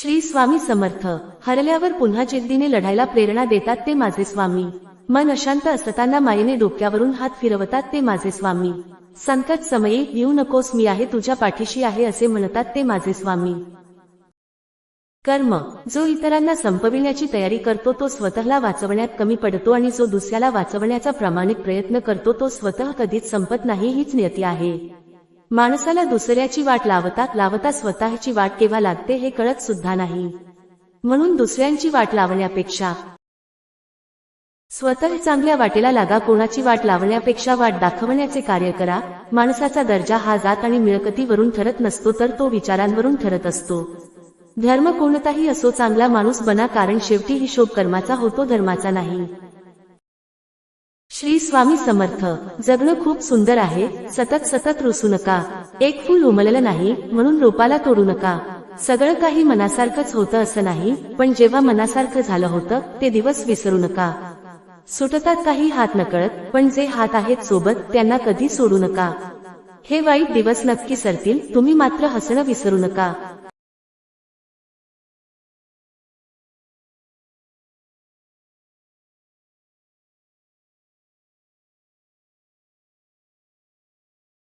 श्री स्वामी समर्थ. हरल्यावर पुन्हा जिद्दीने लढायला प्रेरणा देतात ते माझे स्वामी. मन अशांत असताना मायेने डोक्यावरून हात फिरवतात ते माझे स्वामी. संकट समयी येऊ नकोस, मी आहे तुझ्या पाठीशी आहे असे म्हणतात ते माझे स्वामी. कर्म. जो इतरांना संपविण्याची तयारी करतो तो स्वतःला वाचवण्यात कमी पडतो, आणि जो दुसऱ्याला वाचवण्याचा प्रामाणिक प्रयत्न करतो तो स्वतः कधीच संपत नाही, हीच नियती आहे. माणसाला दुसऱ्याची वाट लावता लावता स्वतःची वाट केव्हा लागते हे कळत सुद्धा नाही. म्हणून दुसऱ्यांची वाट लावण्यापेक्षा स्वतः चांगल्या वाटेला लागा. कोणाची वाट लावण्यापेक्षा वाट दाखवण्याचे कार्य करा. माणसाचा दर्जा हा जात आणि मिळकतीवरून ठरत नसतो, तर तो विचारांवरून ठरत असतो. धर्म कोणताही असो, चांगला माणूस बना, कारण शेवटी हिशोब कर्माचा होतो, धर्माचा नाही. श्री स्वामी समर्थ. जगणं खूप सुंदर आहे, सतत सतत रुसू नका. एक फूल उमललं नाही म्हणून रोपाला तोडू नका. सगळं काही मनासारखंच होतं असं नाही, पण जेव्हा मनासारखं झालं होतं ते दिवस विसरू नका. सुटतात काही हात नकळत, पण जे हात आहेत सोबत त्यांना कधी सोडू नका. हे वाईट दिवस नक्की सरतील, तुम्ही मात्र हसणं विसरू नका.